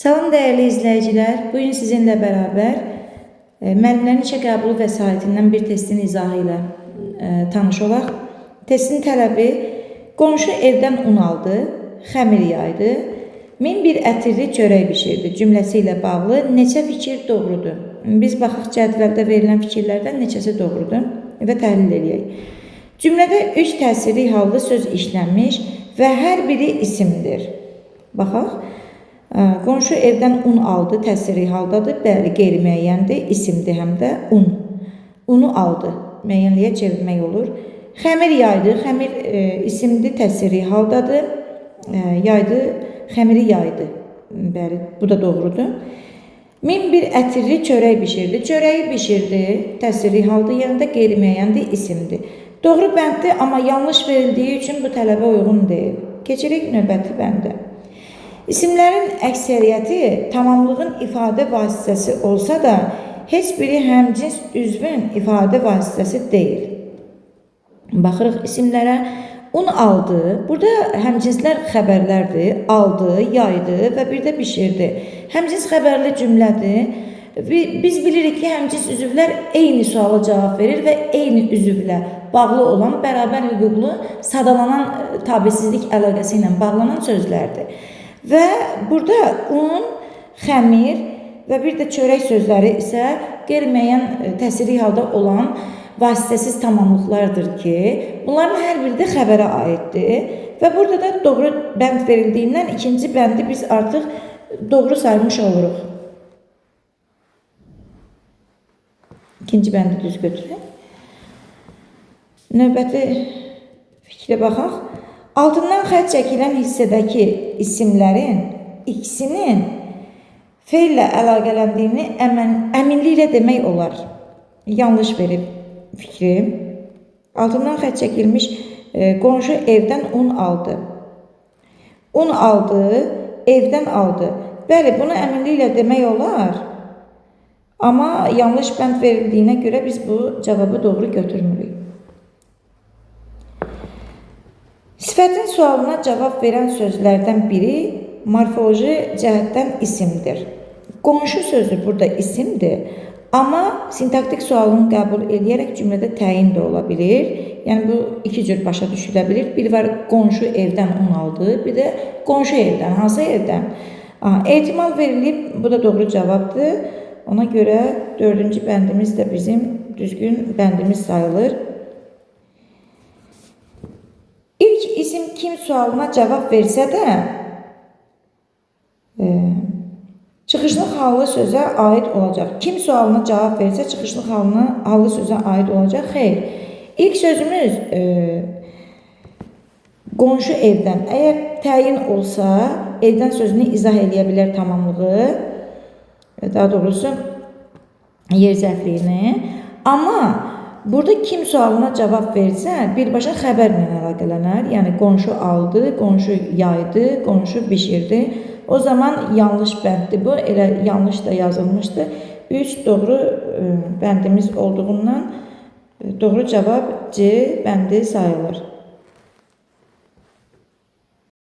Salam değerli izleyiciler. Bugün sizinle beraber müəllimlərin işə qəbulu vəsaitindən bir testin izahı ilə tanış olaq. Testin tələbi qonşu evdən un aldı, xəmir yaydı, 1001 ətirli çörək bişirdi cümləsi ilə bağlı neçə fikir doğrudur? Biz baxaq cədvəldə verilən fikirlərdən neçəsi doğrudur və təhlil edək. Cümlədə 3 təsirli hallı söz işlənmiş və hər biri isimdir. Baxaq. Qonşu evdən un aldı, təsirli haldadır. Bəli, qeyri-müəyyəndir, isimdir həm də un. Unu aldı, müəyyənliyə çevirmək olur. Xəmir yaydı, xəmir isimdir, təsirli haldadır. Yaydı, xəmiri yaydı. Bəli, bu da doğrudur. 1001 ətirli çörək bişirdi. Çörəyi bişirdi, təsirli halda, yəni də qeyri-müəyyəndir, isimdir. Doğru bənddir, amma yanlış verildiyi üçün bu tələbə uyğun deyil. Keçirik növbəti bəndə. İsimlərin əksəriyyəti tamamlığın ifadə vasitəsi olsa da, heç biri həmcins üzvün ifadə vasitəsi deyil. Baxırıq isimlərə. Un aldı. Burada həmcinslər xəbərlərdir. Aldı, yaydı və bir də bişirdi. Həmcins xəbərli cümlədir. Biz bilirik ki, həmcins üzvlər eyni suala cavab verir və eyni üzvlə bağlı olan, bərabər hüquqlu, sadalanan tabesizlik əlaqəsi ilə bağlanan sözlərdir. Və burada un, xəmir və bir də çörək sözləri isə qeyri-müəyyən təsirli halda olan vasitəsiz tamamlıqlardır ki, bunların hər biri də xəbərə aiddir. Və burada da doğru bənd verildiyindən ikinci bəndi biz artıq doğru saymış oluruq. İkinci bəndi düz götürək. Növbəti fikrə baxaq. Altından xətt çəkilən hissədəki isimlərin ikisinin feillə əlaqələndiyini əminliklə demək olar. Yanlış verib fikrim. Altından xətt çəkilmiş qonşu evdən un aldı. Un aldı, evdən aldı. Bəli, bunu əminliklə demək olar. Amma yanlış bənd verildiyinə görə biz bu cavabı doğru götürmürük. Sifətin sualına cavab verən sözlərdən biri morfoloji cəhətdən isimdir. Qonşu sözü burada isimdir, amma sintaktik sualını qəbul edərək cümlədə təyin də ola bilir. Yəni bu iki cür başa düşülə bilir. Bir var qonşu evdən un aldı, bir də qonşu evdən, hansı evdən? Ehtimal verilib, bu da doğru cavabdır. Ona görə dördüncü bəndimiz də bizim düzgün bəndimiz sayılır. İlk isim kim sualına cavab versə də çıxışlıq hallı sözə aid olacaq. Kim sualına cavab versə çıxışlıq hallı sözə aid olacaq. Xeyr. İlk sözümüz qonşu evdən. Əgər təyin olsa, evdən sözünü izah edə bilər tamamlığı, daha doğrusu yer zərfliyini. Amma burada kim sualına cavab versə, birbaşa xəbərlə əlaqələnər. Yəni qonşu aldı, qonşu yaydı, qonşu bişirdi. O zaman yanlış bənddir bu. Elə yanlış da yazılmışdı. 3 doğru bəndimiz olduğundan doğru cavab C bəndi sayılır.